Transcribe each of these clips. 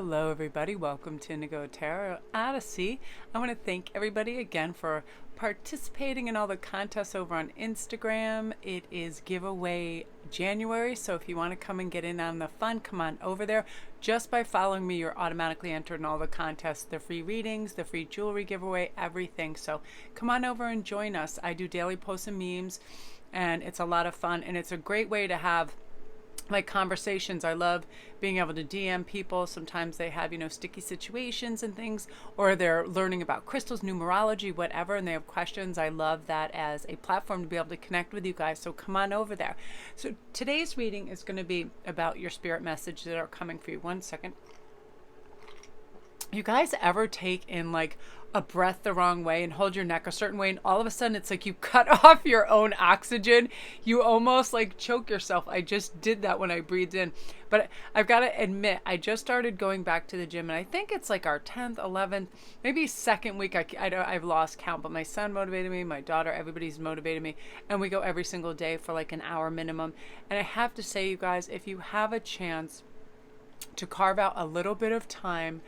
Hello everybody, welcome to Indigo Tarot Odyssey. I want to thank everybody again for participating in all the contests over on Instagram. It is giveaway January, so if you want to come and get in on the fun, come on over there. Just by following me, you're automatically entered in all the contests, the free readings, the free jewelry giveaway, everything. So come on over and join us. I do daily posts and memes, and it's a lot of fun, and it's a great way to have like conversations. I love being able to DM people. Sometimes they have, sticky situations and things, or they're learning about crystals, numerology, whatever, and they have questions. I love that as a platform to be able to connect with you guys. So come on over there. So today's reading is going to be about your spirit message that are coming for you. One second. You guys ever take in like a breath the wrong way and hold your neck a certain way, and all of a sudden it's like you cut off your own oxygen? You almost like choke yourself. I just did that when I breathed in. But I've got to admit, I just started going back to the gym, and I think it's like our 10th, 11th, maybe second week. I've lost count, but my son motivated me, my daughter, everybody's motivated me, and we go every single day for like an hour minimum. And I have to say, you guys, if you have a chance to carve out a little bit of time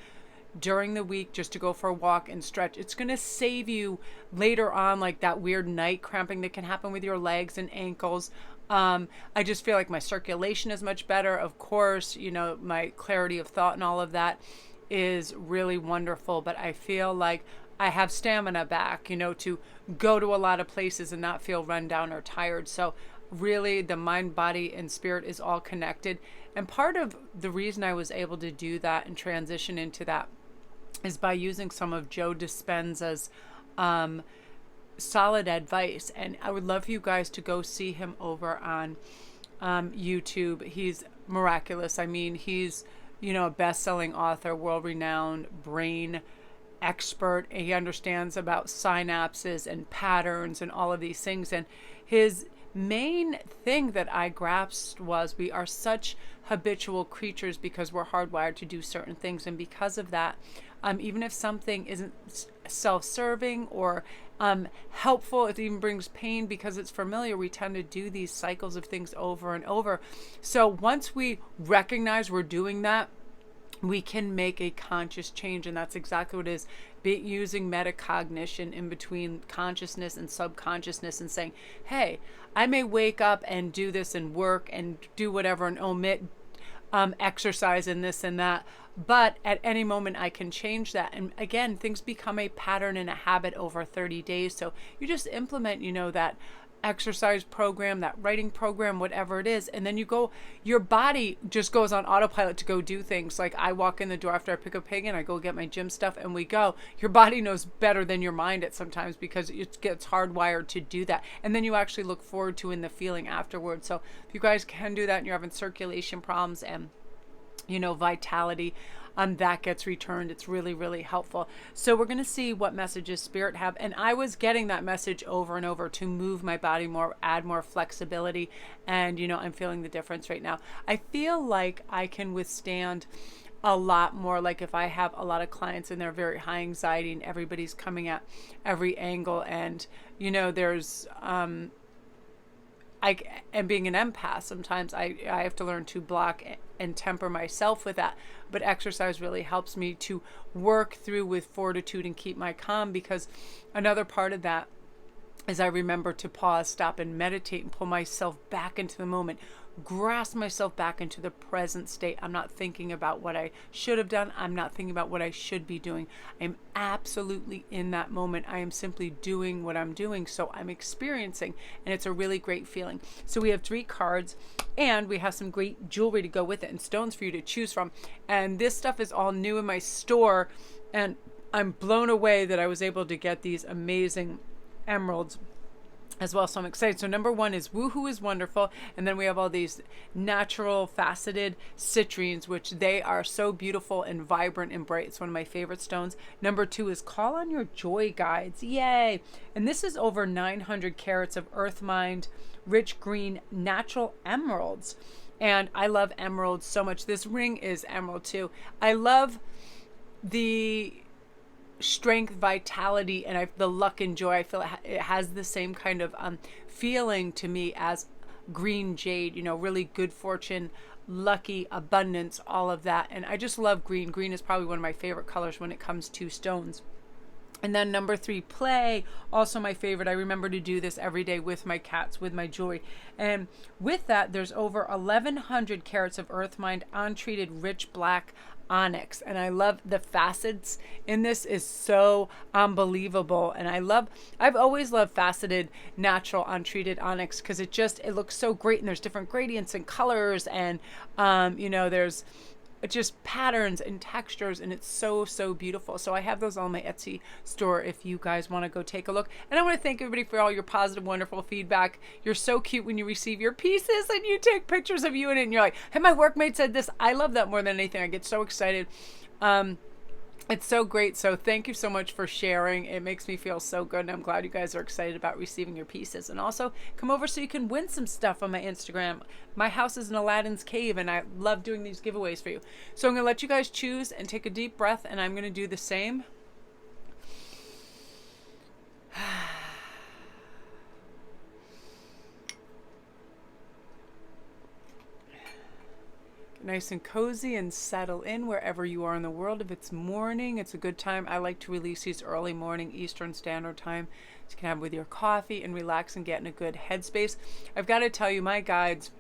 during the week just to go for a walk and stretch, it's going to save you later on like that weird night cramping that can happen with your legs and ankles. I just feel like my circulation is much better. Of course, my clarity of thought and all of that is really wonderful, but I feel like I have stamina back, to go to a lot of places and not feel run down or tired. So really the mind, body, and spirit is all connected. And part of the reason I was able to do that and transition into that is by using some of Joe Dispenza's solid advice. And I would love for you guys to go see him over on YouTube. He's miraculous. I mean, he's, a best-selling author, world-renowned brain expert. He understands about synapses and patterns and all of these things. And his main thing that I grasped was we are such habitual creatures because we're hardwired to do certain things. And because of that, even if something isn't self-serving or helpful, it even brings pain because it's familiar, we tend to do these cycles of things over and over. So once we recognize we're doing that, we can make a conscious change. And that's exactly what it is. Using metacognition in between consciousness and subconsciousness and saying, hey, I may wake up and do this and work and do whatever and omit exercise and this and that, but at any moment I can change that. And again, things become a pattern and a habit over 30 days. So you just implement, that exercise program, that writing program, whatever it is, and then your body just goes on autopilot to go do things. Like I walk in the door after I pick up Pig and I go get my gym stuff and we go. Your body knows better than your mind at sometimes because it gets hardwired to do that. And then you actually look forward to in the feeling afterwards. So if you guys can do that and you're having circulation problems and vitality, that gets returned. It's really, really helpful. So we're going to see what messages Spirit have. And I was getting that message over and over to move my body more, add more flexibility. And, I'm feeling the difference right now. I feel like I can withstand a lot more. Like if I have a lot of clients and they're very high anxiety and everybody's coming at every angle and, there's, and being an empath, sometimes I have to learn to block and temper myself with that. But exercise really helps me to work through with fortitude and keep my calm, because another part of that is I remember to pause, stop, and meditate and pull myself back into the moment, grasp myself back into the present state. I'm not thinking about what I should have done. I'm not thinking about what I should be doing. I'm absolutely in that moment. I am simply doing what I'm doing. So I'm experiencing, and it's a really great feeling. So we have 3 cards and we have some great jewelry to go with it and stones for you to choose from. And this stuff is all new in my store, and I'm blown away that I was able to get these amazing emeralds as well. So I'm excited. So number 1 is Woohoo is Wonderful. And then we have all these natural faceted citrines, which they are so beautiful and vibrant and bright. It's one of my favorite stones. Number 2 is Call on Your Joy Guides. Yay. And this is over 900 carats of earth mined, rich green, natural emeralds. And I love emeralds so much. This ring is emerald too. I love the strength, vitality, and the luck and joy. I feel it has the same kind of feeling to me as green jade, really good fortune, lucky, abundance, all of that. And I just love green. Green is probably one of my favorite colors when it comes to stones. And then number 3, play. Also my favorite. I remember to do this every day with my cats, with my jewelry. And with that, there's over 1,100 carats of earth mined, untreated, rich black onyx. And I love the facets in this is so unbelievable. And I've always loved faceted, natural, untreated onyx because it looks so great. And there's different gradients and colors. And, there's just patterns and textures, and it's so, so beautiful. So I have those on my Etsy store if you guys want to go take a look. And I want to thank everybody for all your positive, wonderful feedback. You're so cute when you receive your pieces and you take pictures of you in it and you're like, hey, my workmate said this. I love that more than anything. I get so excited. It's so great. So thank you so much for sharing. It makes me feel so good. And I'm glad you guys are excited about receiving your pieces. And also come over so you can win some stuff on my Instagram. My house is in Aladdin's cave and I love doing these giveaways for you. So I'm going to let you guys choose and take a deep breath, and I'm going to do the same. Nice and cozy and settle in wherever you are in the world. If it's morning, it's a good time. I like to release these early morning Eastern Standard Time. So you can have with your coffee and relax and get in a good headspace. I've got to tell you, my guides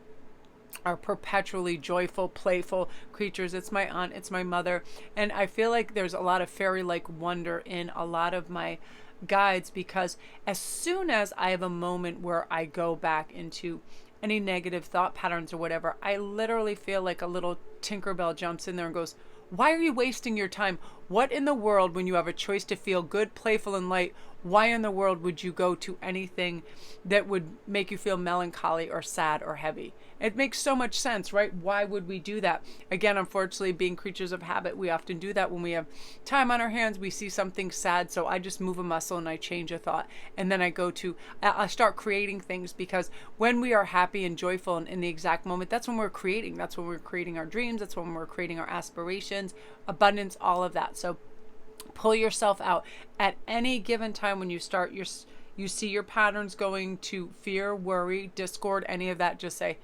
are perpetually joyful, playful creatures. It's my aunt, it's my mother. And I feel like there's a lot of fairy-like wonder in a lot of my guides, because as soon as I have a moment where I go back into any negative thought patterns or whatever, I literally feel like a little Tinkerbell jumps in there and goes, why are you wasting your time? What in the world, when you have a choice to feel good, playful, and light, why in the world would you go to anything that would make you feel melancholy or sad or heavy? It makes so much sense, right? Why would we do that? Again, unfortunately, being creatures of habit, we often do that when we have time on our hands. We see something sad, so I just move a muscle and I change a thought. And then I start creating things, because when we are happy and joyful and in the exact moment, that's when we're creating. That's when we're creating our dreams. That's when we're creating our aspirations, abundance, all of that. So pull yourself out at any given time when you start you see your patterns going to fear, worry, discord, any of that. Just say,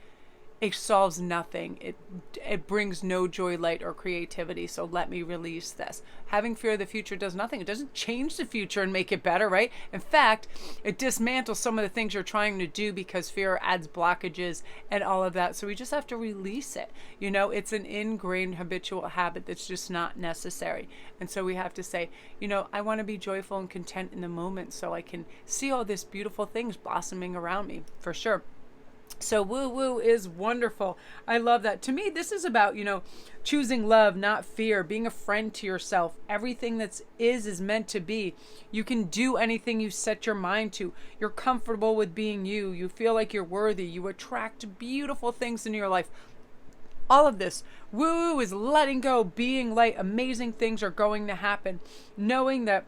it solves nothing. It brings no joy, light, or creativity. So let me release this. Having fear of the future does nothing. It doesn't change the future and make it better, right? In fact, it dismantles some of the things you're trying to do, because fear adds blockages and all of that. So we just have to release it. It's an ingrained habitual habit that's just not necessary. And so we have to say, I want to be joyful and content in the moment so I can see all these beautiful things blossoming around me, for sure. So woo-woo is wonderful. I love that. To me, this is about, choosing love, not fear, being a friend to yourself. Everything is meant to be. You can do anything you set your mind to. You're comfortable with being you. You feel like you're worthy. You attract beautiful things in your life. All of this. Woo is letting go, being light. Amazing things are going to happen. Knowing that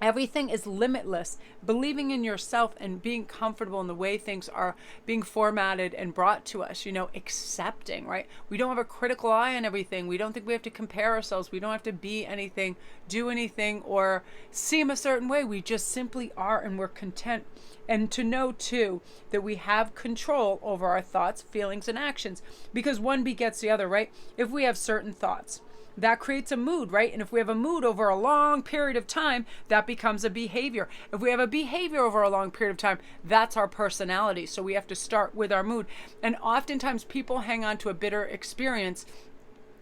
everything is limitless, believing in yourself and being comfortable in the way things are being formatted and brought to us, accepting, right? We don't have a critical eye on everything. We don't think we have to compare ourselves. We don't have to be anything, do anything, or seem a certain way. We just simply are, and we're content. And to know too that we have control over our thoughts, feelings, and actions, because one begets the other, right? If we have certain thoughts, that creates a mood, right? And if we have a mood over a long period of time, that becomes a behavior. If we have a behavior over a long period of time, that's our personality. So we have to start with our mood. And oftentimes people hang on to a bitter experience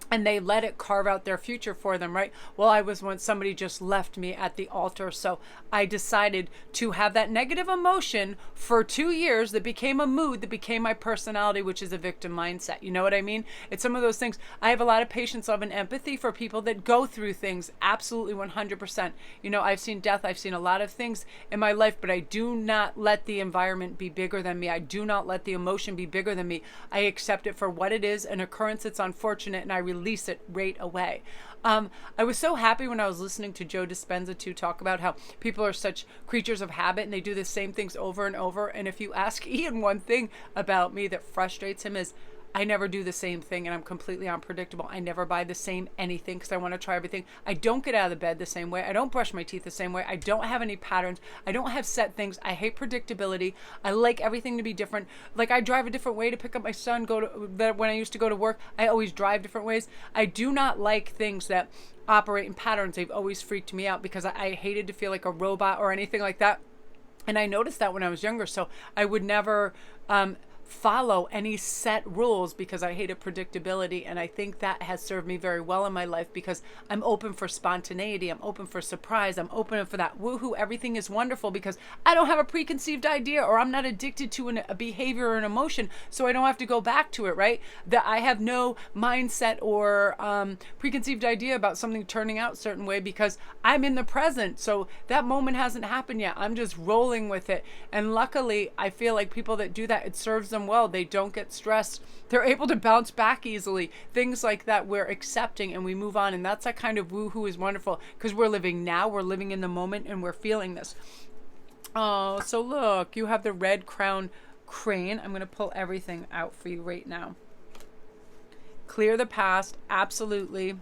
and they let it carve out their future for them, right? Well, I was once, somebody just left me at the altar, so I decided to have that negative emotion for 2 years that became a mood, that became my personality, which is a victim mindset. You know what I mean? It's some of those things. I have a lot of patience, love, and empathy for people that go through things. Absolutely 100%. I've seen death. I've seen a lot of things in my life, but I do not let the environment be bigger than me. I do not let the emotion be bigger than me. I accept it for what it is, an occurrence that's unfortunate, and I release it right away. I was so happy when I was listening to Joe Dispenza too talk about how people are such creatures of habit and they do the same things over and over. And if you ask Ian one thing about me that frustrates him is, I never do the same thing and I'm completely unpredictable. I never buy the same anything because I want to try everything. I don't get out of the bed the same way. I don't brush my teeth the same way. I don't have any patterns. I don't have set things. I hate predictability. I like everything to be different. Like I drive a different way to pick up my son, when I used to go to work. I always drive different ways. I do not like things that operate in patterns. They've always freaked me out because I hated to feel like a robot or anything like that. And I noticed that when I was younger. So I would never follow any set rules because I hated predictability. And I think that has served me very well in my life because I'm open for spontaneity. I'm open for surprise. I'm open for that woohoo. Everything is wonderful because I don't have a preconceived idea, or I'm not addicted to a behavior or an emotion. So I don't have to go back to it, right? That I have no mindset or preconceived idea about something turning out a certain way because I'm in the present. So that moment hasn't happened yet. I'm just rolling with it. And luckily, I feel like people that do that, it serves them well. They don't get stressed. They're able to bounce back easily. Things like that we're accepting and we move on. And that's that kind of woohoo is wonderful because we're living now. We're living in the moment and we're feeling this. Oh, so look, you have the red crown crane. I'm going to pull everything out for you right now. Clear the past. Absolutely.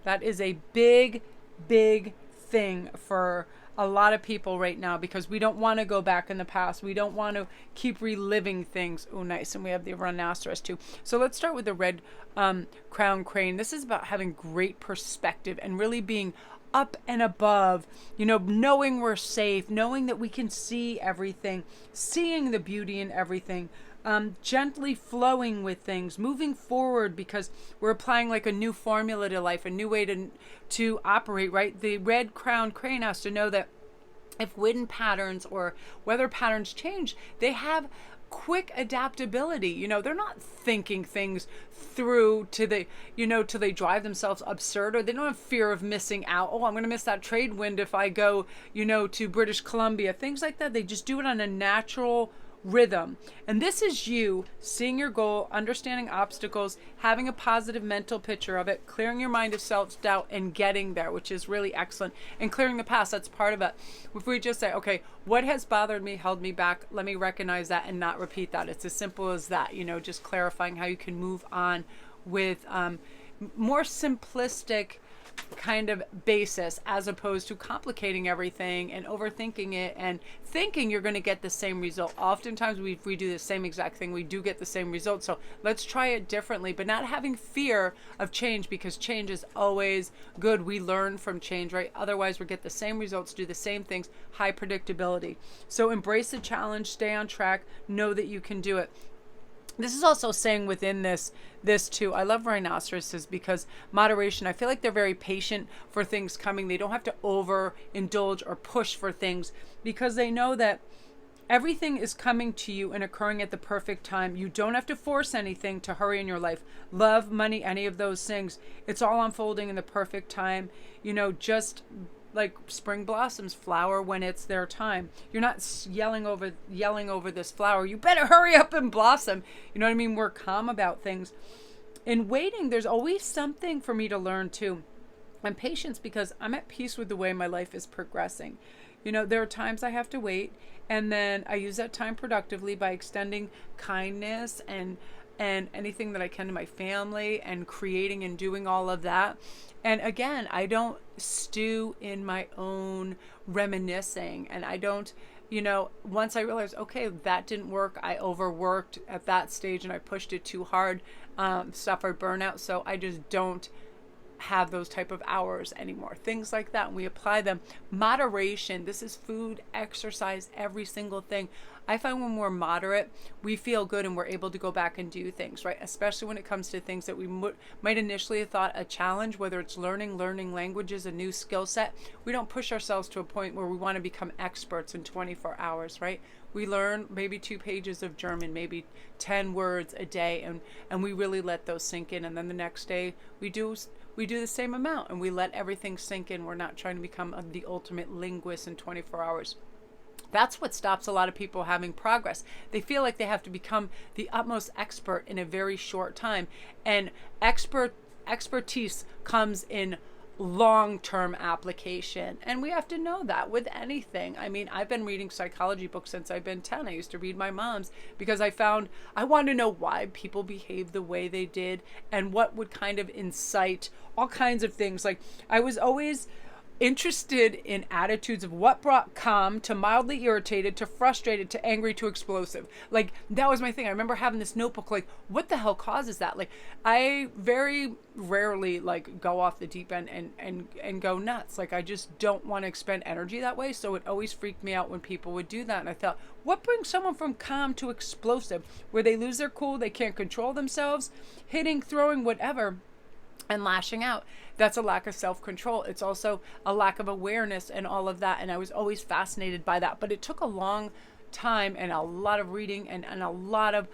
That is a big, big thing for a lot of people right now because we don't want to go back in the past. We don't want to keep reliving things. Oh, nice. And we have the rhinoceros too. So let's start with the red crown crane. This is about having great perspective and really being up and above, knowing we're safe, knowing that we can see everything, seeing the beauty in everything. Gently flowing with things, moving forward because we're applying like a new formula to life, a new way to operate, right? The red crown crane has to know that if wind patterns or weather patterns change, they have quick adaptability. They're not thinking things through till they drive themselves absurd, or they don't have fear of missing out. Oh, I'm going to miss that trade wind if I go, to British Columbia, things like that. They just do it on a natural rhythm. And this is you seeing your goal, understanding obstacles, having a positive mental picture of it, clearing your mind of self-doubt and getting there, which is really excellent. And clearing the past, that's part of it. If we just say, okay, what has bothered me, held me back, let me recognize that and not repeat that. It's as simple as that, just clarifying how you can move on with more simplistic kind of basis as opposed to complicating everything and overthinking it and thinking you're going to get the same result. Oftentimes we do the same exact thing, we do get the same result. So let's try it differently, but not having fear of change because change is always good. We learn from change, right? Otherwise we get the same results, do the same things, high predictability. So embrace the challenge, stay on track, know that you can do it. This is also saying within this too. I love rhinoceroses because moderation, I feel like they're very patient for things coming. They don't have to overindulge or push for things because they know that everything is coming to you and occurring at the perfect time. You don't have to force anything to hurry in your life. Love, money, any of those things. It's all unfolding in the perfect time. Just like spring blossoms flower when it's their time. You're not yelling over this flower. You better hurry up and blossom. You know what I mean? We're calm about things. In waiting, there's always something for me to learn too. And patience because I'm at peace with the way my life is progressing. There are times I have to wait, and then I use that time productively by extending kindness and anything that I can to my family and creating and doing all of that. And again, I don't stew in my own reminiscing, and I don't, once I realized, okay, that didn't work, I overworked at that stage and I pushed it too hard, suffered burnout. So I just don't have those type of hours anymore. Things like that. And we apply them. Moderation. This is food, exercise, every single thing. I find when we're moderate, we feel good and we're able to go back and do things, right? Especially when it comes to things that we might initially have thought a challenge, whether it's learning languages, a new skill set. We don't push ourselves to a point where we want to become experts in 24 hours, right? We learn maybe 2 pages of German, maybe 10 words a day, and we really let those sink in. And then the next day we do the same amount and we let everything sink in. We're not trying to become the ultimate linguist in 24 hours. That's what stops a lot of people having progress. They feel like they have to become the utmost expert in a very short time. And expertise comes in long-term application. And we have to know that with anything. I mean, I've been reading psychology books since I've been 10. I used to read my mom's because I wanted to know why people behave the way they did and what would kind of incite all kinds of things. Like, I was always interested in attitudes of what brought calm to mildly irritated to frustrated to angry to explosive. Like, that was my thing. I remember having this notebook, like, what the hell causes that? Like, I very rarely like go off the deep end and go nuts. Like, I just don't want to expend energy that way. So it always freaked me out when people would do that. And I thought, what brings someone from calm to explosive, where they lose their cool, they can't control themselves, hitting, throwing, whatever, and lashing out? That's a lack of self-control. It's also a lack of awareness and all of that. And I was always fascinated by that. But it took a long time and a lot of reading and a lot of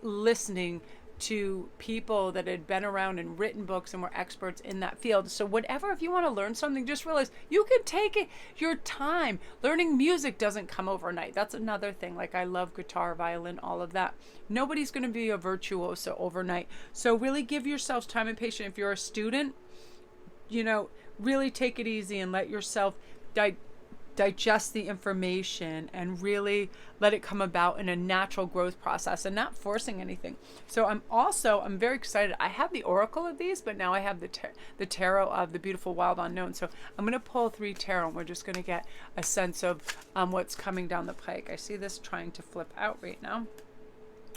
listening to people that had been around and written books and were experts in that field. So whatever, if you want to learn something, just realize you can take it your time. Learning music doesn't come overnight. That's another thing. Like, I love guitar, violin, all of that. Nobody's going to be a virtuoso overnight. So really give yourself time and patience. If you're a student, really take it easy and let yourself digest the information and really let it come about in a natural growth process and not forcing anything. So I'm very excited. I have the oracle of these, but now I have the tarot of the beautiful wild unknown. So I'm going to pull 3 tarot and we're just going to get a sense of what's coming down the pike. I see this trying to flip out right now.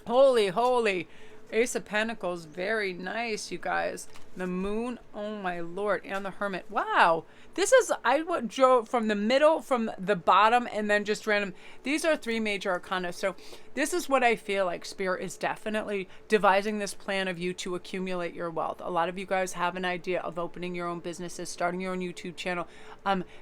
Holy Ace of Pentacles, very nice, you guys. The Moon, oh my Lord, and the Hermit. Wow, this is, I drew from the middle, from the bottom, and then just random. These are 3 major arcana. So this is what I feel like Spirit is definitely devising this plan of you to accumulate your wealth. A lot of you guys have an idea of opening your own businesses, starting your own YouTube channel,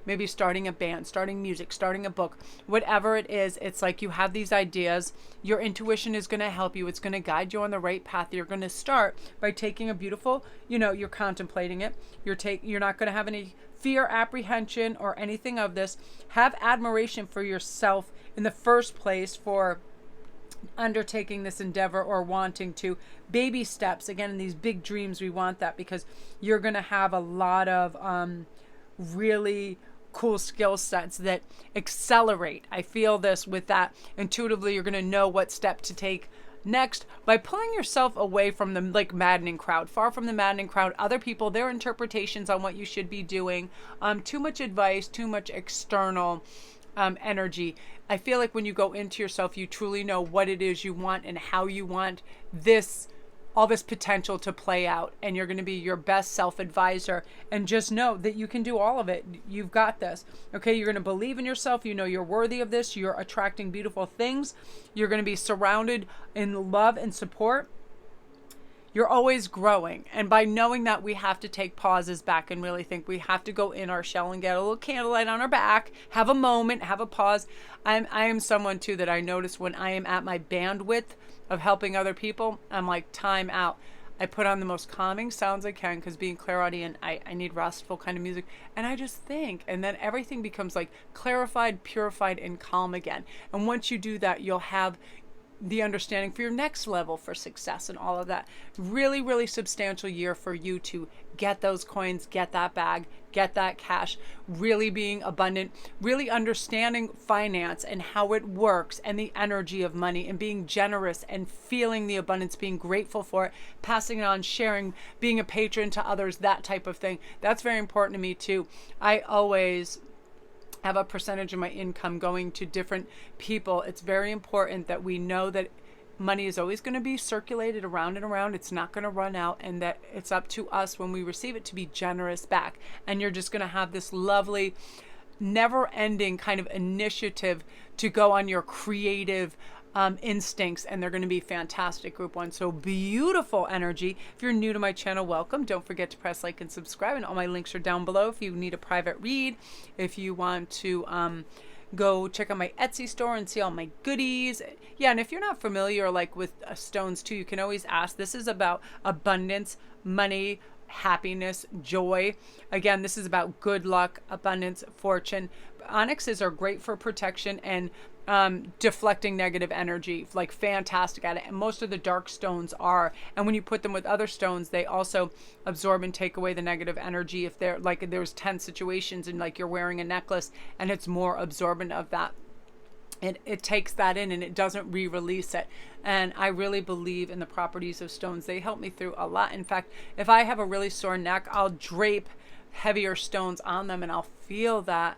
maybe starting a band, starting music, starting a book, whatever it is. It's like you have these ideas. Your intuition is going to help you. It's going to guide you on the right path. You're going to start by taking a beautiful, you're contemplating it. You're not going to have any fear, apprehension, or anything of this. Have admiration for yourself in the first place for undertaking this endeavor or wanting to. Baby steps, again, in these big dreams, we want that because you're going to have a lot of really cool skill sets that accelerate. I feel this with that. Intuitively, you're going to know what step to take next by pulling yourself away from the maddening crowd, far from the maddening crowd, other people, their interpretations on what you should be doing, too much advice, too much external energy. I feel like when you go into yourself, you truly know what it is you want and how you want all this potential to play out, and you're going to be your best self-advisor, and just know that you can do all of it. You've got this. Okay, you're going to believe in yourself. You're worthy of this. You're attracting beautiful things. You're going to be surrounded in love and support. You're always growing. And by knowing that, we have to take pauses back and really think. We have to go in our shell and get a little candlelight on our back, have a moment, have a pause. I am someone too that I notice when I am at my bandwidth of helping other people, I'm like, time out. I put on the most calming sounds I can because being clairaudient, I need restful kind of music. And I just think, and then everything becomes like clarified, purified, and calm again. And once you do that, you'll have the understanding for your next level for success and all of that. Really, really substantial year for you to get those coins, get that bag, get that cash, really being abundant, really understanding finance and how it works and the energy of money, and being generous and feeling the abundance, being grateful for it, passing it on, sharing, being a patron to others, that type of thing. That's very important to me too. I always have a percentage of my income going to different people. It's very important that we know that money is always going to be circulated around and around. It's not going to run out, and that it's up to us when we receive it to be generous back. And you're just going to have this lovely, never-ending kind of initiative to go on your creative instincts, and they're going to be fantastic, group 1. So beautiful energy. If you're new to my channel, welcome. Don't forget to press like and subscribe, and all my links are down below if you need a private read, if you want to go check out my Etsy store and see all my goodies. Yeah, and if you're not familiar with stones too, you can always ask. This is about abundance, money, happiness, joy. Again, this is about good luck, abundance, fortune. Onyxes are great for protection and deflecting negative energy, like fantastic at it. And most of the dark stones are. And when you put them with other stones, they also absorb and take away the negative energy. If they're like, there's 10 situations and like you're wearing a necklace and it's more absorbent of that, it takes that in and it doesn't re-release it. And I really believe in the properties of stones. They help me through a lot. In fact, if I have a really sore neck, I'll drape heavier stones on them and I'll feel that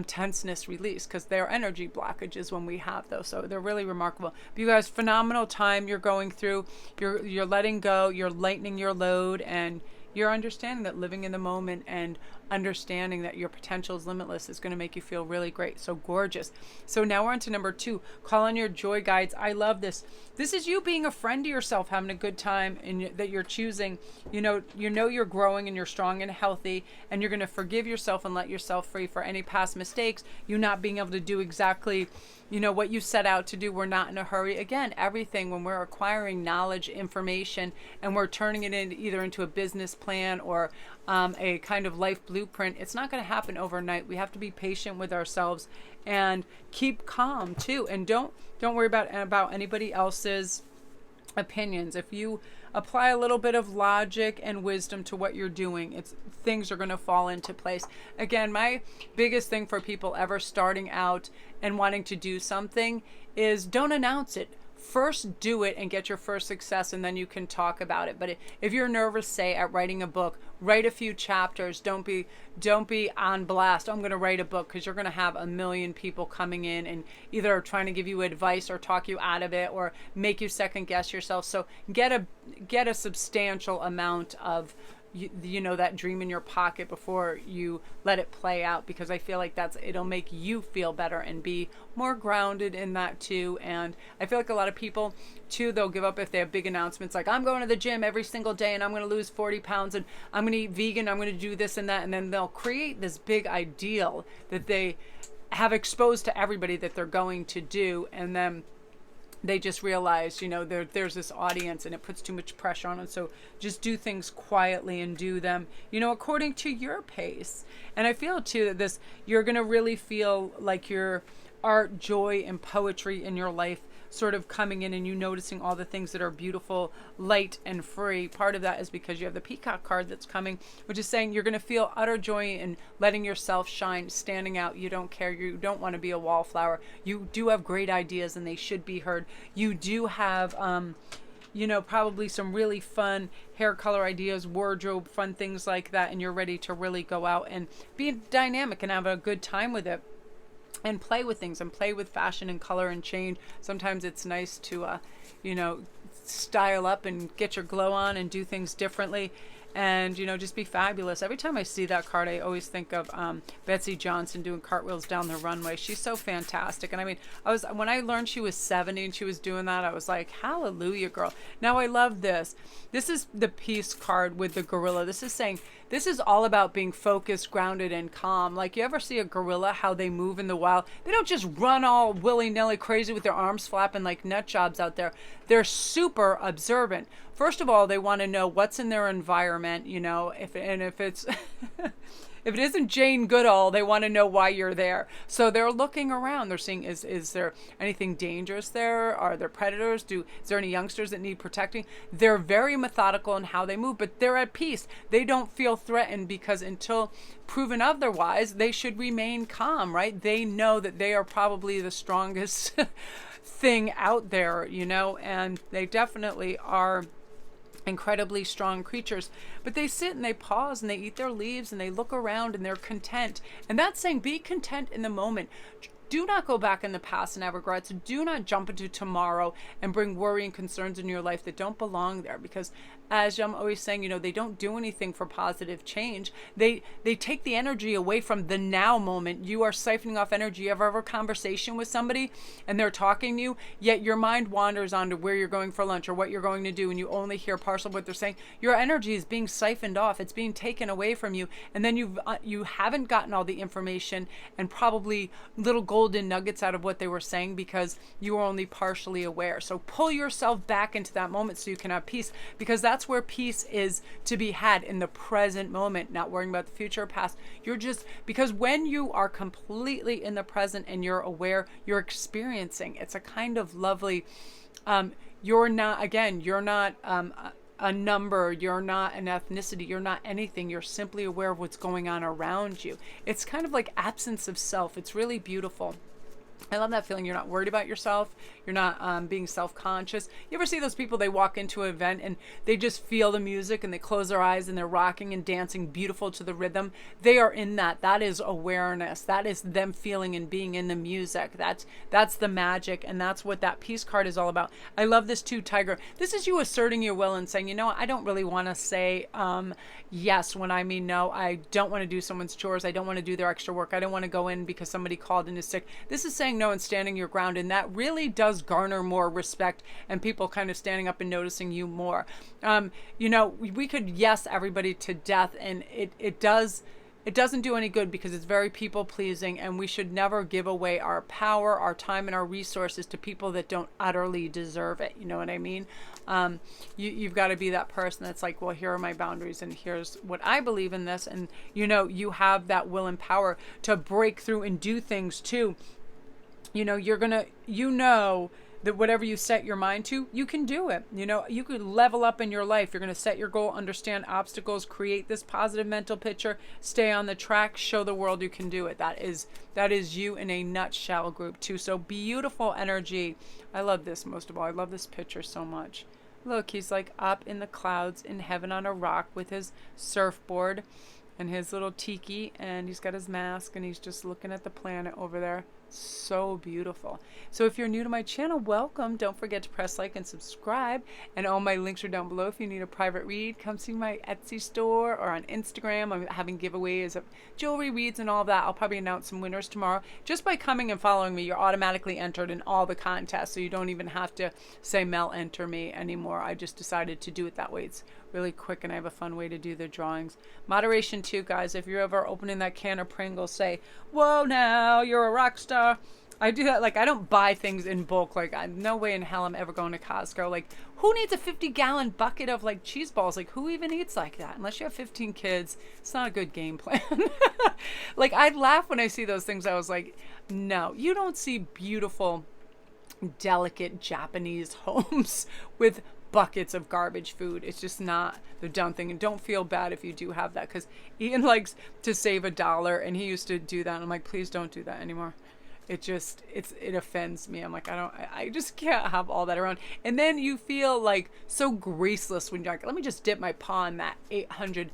tenseness release, because they're energy blockages when we have those. So they're really remarkable. But you guys, phenomenal time you're going through. You're letting go, you're lightening your load, and you're understanding that living in the moment and understanding that your potential is limitless is going to make you feel really great. So gorgeous. So now we're on to number 2. Call on your joy guides. I love this. This is you being a friend to yourself, having a good time, and that you're choosing. You know you're growing and you're strong and healthy, and you're going to forgive yourself and let yourself free for any past mistakes. You not being able to do exactly what you set out to do. We're not in a hurry. Again, everything, when we're acquiring knowledge, information, and we're turning it either into a business plan or a kind of life blueprint, it's not going to happen overnight. We have to be patient with ourselves and keep calm too. And don't worry about anybody else's opinions. If you apply a little bit of logic and wisdom to what you're doing, things are going to fall into place. Again, my biggest thing for people ever starting out and wanting to do something is don't announce it. First do it and get your first success, and then you can talk about it. But if you're nervous, say at writing a book, write a few chapters. Don't be on blast. I'm going to write a book, because you're going to have a million people coming in and either trying to give you advice or talk you out of it or make you second guess yourself. So get a substantial amount of that dream in your pocket before you let it play out, because I feel like it'll make you feel better and be more grounded in that too. And I feel like a lot of people too, they'll give up if they have big announcements like, I'm going to the gym every single day and I'm going to lose 40 pounds and I'm going to eat vegan, I'm going to do this and that, and then they'll create this big ideal that they have exposed to everybody that they're going to do, and then they just realize, there's this audience and it puts too much pressure on it. So just do things quietly and do them, according to your pace. And I feel too that you're going to really feel like your art, joy, and poetry in your life sort of coming in, and you noticing all the things that are beautiful, light, and free. Part of that is because you have the Peacock card that's coming, which is saying you're going to feel utter joy in letting yourself shine, standing out. You don't care. You don't want to be a wallflower. You do have great ideas and they should be heard. You do have, probably some really fun hair color ideas, wardrobe, fun things like that. And you're ready to really go out and be dynamic and have a good time with it. And play with things and play with fashion and color and change. Sometimes it's nice to, style up and get your glow on and do things differently. And, just be fabulous. Every time I see that card, I always think of Betsy Johnson doing cartwheels down the runway. She's so fantastic. And I mean, when I learned she was 70 and she was doing that, I was like, hallelujah, girl. Now I love this. This is the peace card with the gorilla. This is saying, this is all about being focused, grounded, and calm. Like, you ever see a gorilla, how they move in the wild? They don't just run all willy-nilly crazy with their arms flapping like nut jobs out there. They're super observant. First of all, they want to know what's in their environment, if it's if it isn't Jane Goodall, they want to know why you're there. So they're looking around. They're seeing, is there anything dangerous there? Are there predators? Is there any youngsters that need protecting? They're very methodical in how they move, but they're at peace. They don't feel threatened, because until proven otherwise, they should remain calm, right? They know that they are probably the strongest thing out there, and they definitely are incredibly strong creatures. But they sit and they pause and they eat their leaves and they look around and they're content. And that's saying be content in the moment. Do not go back in the past and have regrets. Do not jump into tomorrow and bring worry and concerns in your life that don't belong there. Because as I'm always saying, they don't do anything for positive change. They take the energy away from the now moment. You are siphoning off energy. You ever have a conversation with somebody and they're talking to you, yet your mind wanders onto where you're going for lunch or what you're going to do, and you only hear partial of what they're saying. Your energy is being siphoned off. It's being taken away from you. And then you haven't gotten all the information and probably little golden nuggets out of what they were saying, because you were only partially aware. So pull yourself back into that moment so you can have peace, because that's That's where peace is to be had, in the present moment, not worrying about the future or past. You're just, because when you are completely in the present and you're aware, you're experiencing. It's a kind of lovely, you're not, again, you're not a number, you're not an ethnicity, you're not anything. You're simply aware of what's going on around you. It's kind of like absence of self. It's really beautiful. I love that feeling. You're not worried about yourself. You're not being self-conscious. You ever see those people, they walk into an event and they just feel the music and they close their eyes and they're rocking and dancing beautiful to the rhythm? They are in that. That is awareness. That is them feeling and being in the music. That's the magic, and that's what that peace card is all about. I love this too, Tiger. This is you asserting your will and saying, you know what, I don't really want to say yes when I mean no. I don't want to do someone's chores. I don't want to do their extra work. I don't want to go in because somebody called in is sick. This is saying no and standing your ground, and that really does garner more respect and people kind of standing up and noticing you more. You know, we could yes everybody to death, and it doesn't do any good, because it's very people pleasing, and we should never give away our power, our time, and our resources to people that don't utterly deserve it. You know what I mean? You've got to be that person that's like, well, here are my boundaries and here's what I believe in this. And, you know, you have that will and power to break through and do things too. You know, that whatever you set your mind to, you can do it. You know, you could level up in your life. You're going to set your goal, understand obstacles, create this positive mental picture, stay on the track, show the world you can do it. That is you in a nutshell, group 2. So beautiful energy. I love this most of all. I love this picture so much. Look, he's like up in the clouds in heaven on a rock with his surfboard and his little tiki, and he's got his mask, and he's just looking at the planet over there. So beautiful. So if you're new to my channel, welcome. Don't forget to press like and subscribe, and all my links are down below. If you need a private read, come see my Etsy store or on Instagram. I'm having giveaways of jewelry reads and all that. I'll probably announce some winners tomorrow. Just by coming and following me, you're automatically entered in all the contests, so you don't even have to say Mel enter me anymore. I just decided to do it that way. It's really quick, and I have a fun way to do the drawings. Moderation too, guys. If you're ever opening that can of Pringles, say, whoa, now you're a rock star. I do that. Like, I don't buy things in bulk. Like, no way in hell I'm ever going to Costco. Like, who needs a 50-gallon bucket of like cheese balls? Like, who even eats like that? Unless you have 15 kids, it's not a good game plan. Like, I'd laugh when I see those things. I was like, no, you don't see beautiful, delicate Japanese homes with buckets of garbage food. It's just not the done thing. And don't feel bad if you do have that, because Ian likes to save $1, and he used to do that. And I'm like, please don't do that anymore. It offends me. I'm like, I just can't have all that around. And then you feel like so graceless when you're like, let me just dip my paw in that 800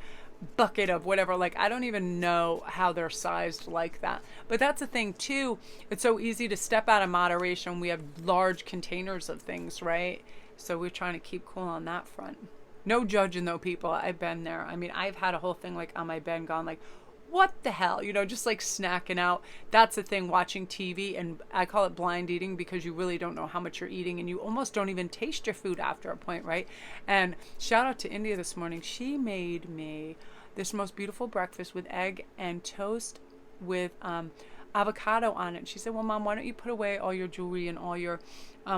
bucket of whatever. Like, I don't even know how they're sized like that. But that's the thing too. It's so easy to step out of moderation. We have large containers of things, right? So we're trying to keep cool on that front. No judging though, people. I've been there. I mean, I've had a whole thing like on my bed gone like, what the hell? You know, just like snacking out. That's the thing, watching TV. And I call it blind eating, because you really don't know how much you're eating, and you almost don't even taste your food after a point, right? And shout out to India this morning. She made me this most beautiful breakfast with egg and toast with avocado on it. She said, well, Mom, why don't you put away all your jewelry and all your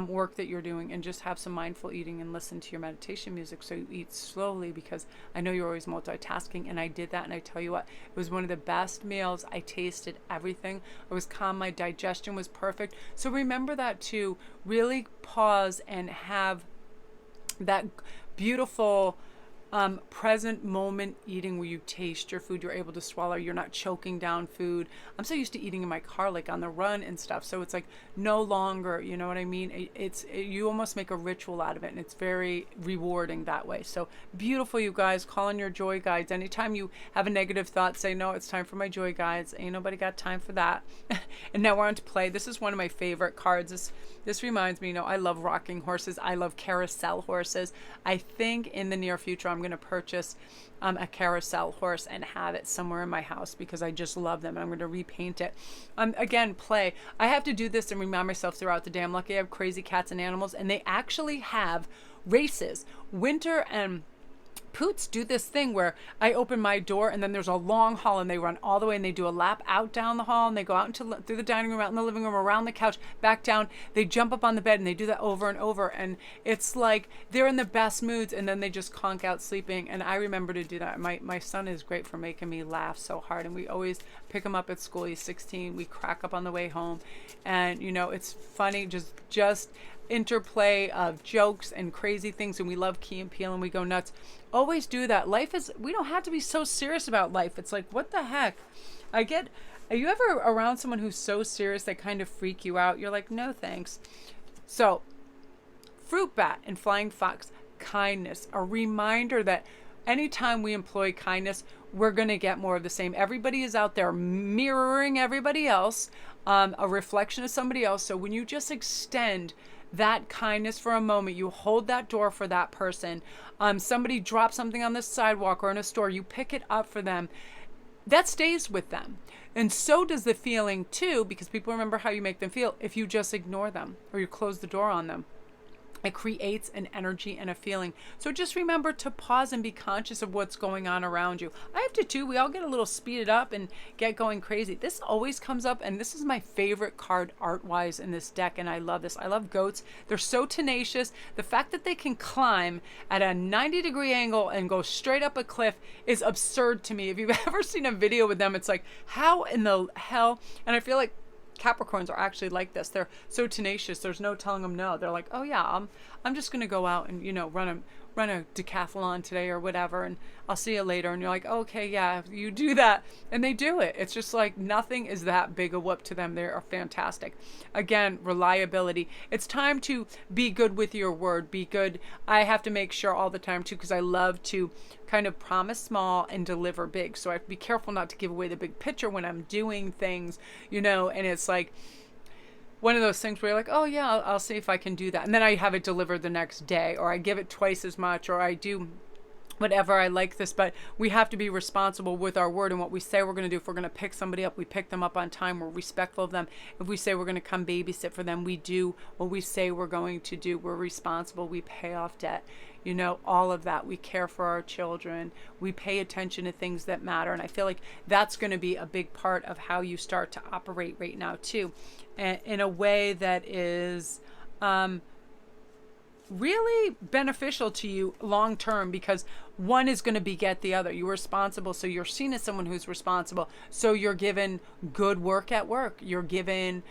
work that you're doing and just have some mindful eating and listen to your meditation music, so you eat slowly, because I know you're always multitasking. And I did that, and I tell you what, it was one of the best meals. I tasted everything. I was calm. My digestion was perfect. So remember that too. Really pause and have that beautiful present moment eating, where you taste your food, you're able to swallow, you're not choking down food. I'm so used to eating in my car, like on the run and stuff, so it's like no longer, you know what I mean? You almost make a ritual out of it, and it's very rewarding that way. So beautiful, you guys. Call on your joy guides. Anytime you have a negative thought, say, no, it's time for my joy guides. Ain't nobody got time for that. And now we're on to play. This is one of my favorite cards. This reminds me, you know, I love rocking horses. I love carousel horses. I think in the near future I'm going to purchase a carousel horse and have it somewhere in my house, because I just love them. I'm going to repaint it. Again, play. I have to do this and remind myself throughout the day. I'm lucky I have crazy cats and animals, and they actually have races, winter and Poots do this thing where I open my door and then there's a long hall and they run all the way and they do a lap out down the hall and they go out through the dining room, out in the living room, around the couch, back down. They jump up on the bed and they do that over and over. And it's like they're in the best moods and then they just conk out sleeping. And I remember to do that. My son is great for making me laugh so hard. And we always pick him up at school. He's 16. We crack up on the way home. And, you know, it's funny, just interplay of jokes and crazy things, and we love Key and Peele and we go nuts. Always do that. We don't have to be so serious about life. It's like, what the heck? Are you ever around someone who's so serious they kind of freak you out? You're like, no thanks. So fruit bat and flying fox, kindness, a reminder that anytime we employ kindness, we're going to get more of the same. Everybody is out there mirroring everybody else, a reflection of somebody else. So when you just extend that kindness for a moment, you hold that door for that person. Somebody drops something on the sidewalk or in a store, you pick it up for them. That stays with them. And so does the feeling too, because people remember how you make them feel if you just ignore them or you close the door on them. It creates an energy and a feeling. So just remember to pause and be conscious of what's going on around you. I have to too. We all get a little speeded up and get going crazy. This always comes up, and this is my favorite card art-wise in this deck, and I love this. I love goats. They're so tenacious. The fact that they can climb at a 90-degree angle and go straight up a cliff is absurd to me. If you've ever seen a video with them, it's like, how in the hell? And I feel like Capricorns are actually like this. They're so tenacious. There's no telling them no. They're like, oh yeah, I'm just going to go out and, you know, run a decathlon today or whatever, and I'll see you later. And you're like, okay, yeah, you do that. And they do it. It's just like nothing is that big a whoop to them. They are fantastic. Again, reliability. It's time to be good with your word. Be good. I have to make sure all the time too, because I love to kind of promise small and deliver big. So I have to be careful not to give away the big picture when I'm doing things, you know, and it's like one of those things where you're like, oh yeah, I'll see if I can do that. And then I have it delivered the next day, or I give it twice as much, or I do whatever. I like this, but we have to be responsible with our word and what we say we're going to do. If we're going to pick somebody up, we pick them up on time. We're respectful of them. If we say we're going to come babysit for them, we do what we say we're going to do. We're responsible. We pay off debt. You know, all of that. We care for our children. We pay attention to things that matter. And I feel like that's going to be a big part of how you start to operate right now too, and in a way that is really beneficial to you long term, because one is going to beget the other. You're responsible, so you're seen as someone who's responsible. So you're given good work at work. You're given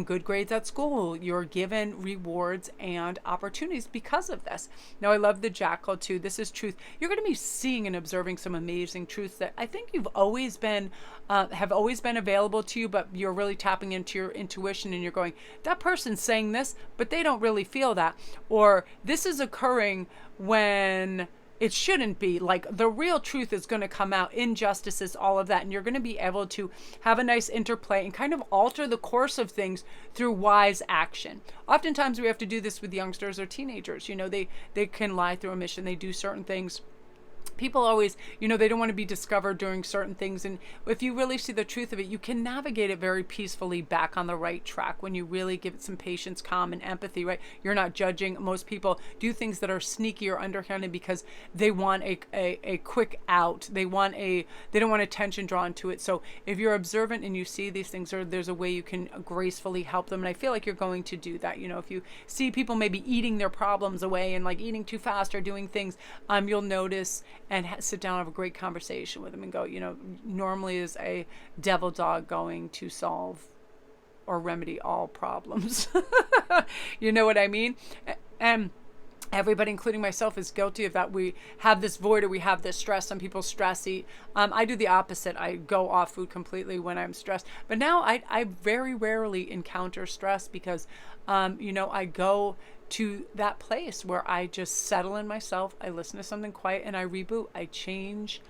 good grades at school. You're given rewards and opportunities because of this. Now, I love the jackal too. This is truth. You're going to be seeing and observing some amazing truths that I think you've always been, have always been available to you, but you're really tapping into your intuition and you're going, that person's saying this, but they don't really feel that. Or this is occurring when it shouldn't be. Like, the real truth is going to come out, injustices, all of that, and you're going to be able to have a nice interplay and kind of alter the course of things through wise action. Oftentimes we have to do this with youngsters or teenagers. You know, they can lie through omission. They do certain things. People always, you know, they don't want to be discovered doing certain things. And if you really see the truth of it, you can navigate it very peacefully back on the right track when you really give it some patience, calm, and empathy, right? You're not judging. Most people do things that are sneaky or underhanded because they want a quick out. They don't want attention drawn to it. So if you're observant and you see these things, or there's a way you can gracefully help them. And I feel like you're going to do that. You know, if you see people maybe eating their problems away and like eating too fast or doing things, you'll notice and sit down and have a great conversation with them and go, you know, normally is a devil dog going to solve or remedy all problems? You know what I mean? And everybody, including myself, is guilty of that. We have this void, or we have this stress. Some people stress eat. I do the opposite. I go off food completely when I'm stressed. But now I very rarely encounter stress because, you know, I go to that place where I just settle in myself. I listen to something quiet and I reboot. I change,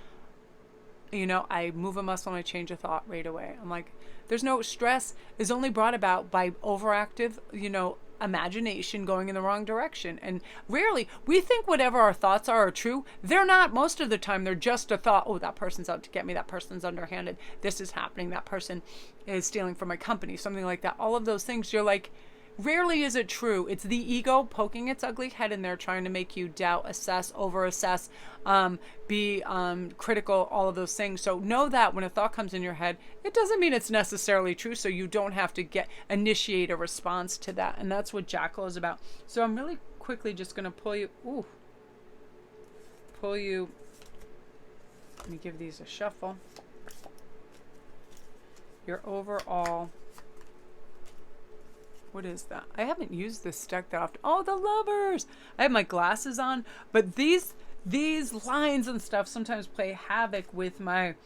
you know, I move a muscle and I change a thought right away. I'm like, there's no stress is only brought about by overactive, you know, imagination going in the wrong direction. And rarely we think whatever our thoughts are true. They're not. Most of the time they're just a thought. Oh, that person's out to get me. That person's underhanded. This is happening. That person is stealing from my company. Something like that. All of those things, you're like, rarely is it true. It's the ego poking its ugly head in there, trying to make you doubt, assess, over-assess, be critical, all of those things. So know that when a thought comes in your head, it doesn't mean it's necessarily true, so you don't have to initiate a response to that. And that's what Jackal is about. So I'm really quickly just going to pull you, let me give these a shuffle. Your overall, what is that? I haven't used this deck that often. Oh, the Lovers. I have my glasses on, but these lines and stuff sometimes play havoc with my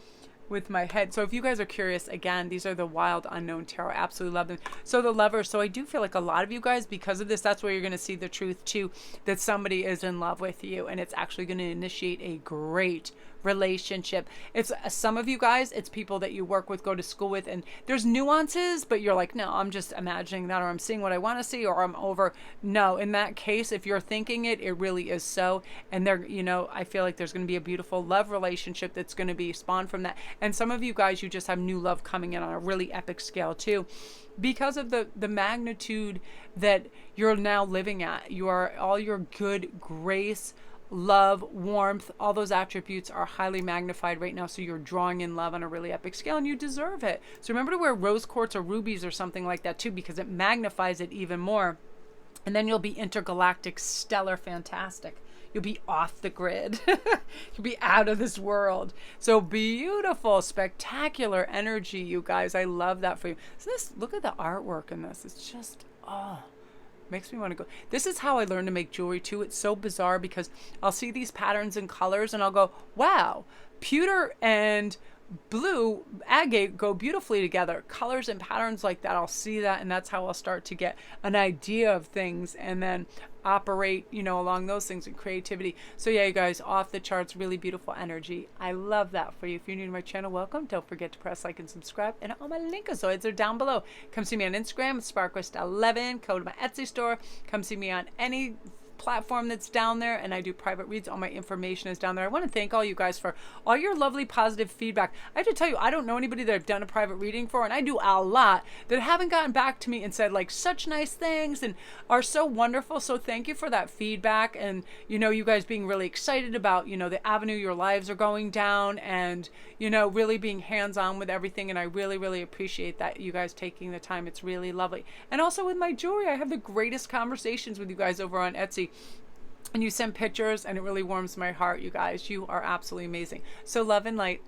head. So if you guys are curious, again, these are the Wild Unknown Tarot. I absolutely love them. So the Lovers. So I do feel like a lot of you guys, because of this, that's where you're going to see the truth too, that somebody is in love with you, and it's actually going to initiate a great relationship. It's some of you guys, it's people that you work with, go to school with, and there's nuances, but you're like, no, I'm just imagining that, or I'm seeing what I want to see, or I'm over. No, in that case, if you're thinking it, it really is so. And there, I feel like there's going to be a beautiful love relationship that's going to be spawned from that. And some of you guys, you just have new love coming in on a really epic scale too, because of the magnitude that you're now living at. All your good grace, love, warmth, all those attributes are highly magnified right now. So you're drawing in love on a really epic scale, and you deserve it. So remember to wear rose quartz or rubies or something like that too, because it magnifies it even more. And then you'll be intergalactic, stellar, fantastic. You'll be off the grid. You'll be out of this world. So beautiful, spectacular energy, you guys. I love that for you. So look at the artwork in this. It's just, makes me want to go. This is how I learned to make jewelry too. It's so bizarre because I'll see these patterns and colors and I'll go, wow, pewter and blue agate go beautifully together. Colors and patterns like that, I'll see that, and that's how I'll start to get an idea of things and then operate, along those things and creativity. So yeah, you guys, off the charts, really beautiful energy. I love that for you. If you're new to my channel, welcome. Don't forget to press like and subscribe, and all my linkazoids are down below. Come see me on Instagram, Sparquist11. Go to my Etsy store. Come see me on any platform that's down there, and I do private reads. All my information is down there. I want to thank all you guys for all your lovely positive feedback. I have to tell you, I don't know anybody that I've done a private reading for, and I do a lot, that haven't gotten back to me and said like such nice things and are so wonderful. So thank you for that feedback, and you guys being really excited about the avenue your lives are going down, and really being hands-on with everything. And I really, really appreciate that, you guys taking the time. It's really lovely. And also with my jewelry, I have the greatest conversations with you guys over on Etsy. And you send pictures, and it really warms my heart, you guys. You are absolutely amazing. So love and light.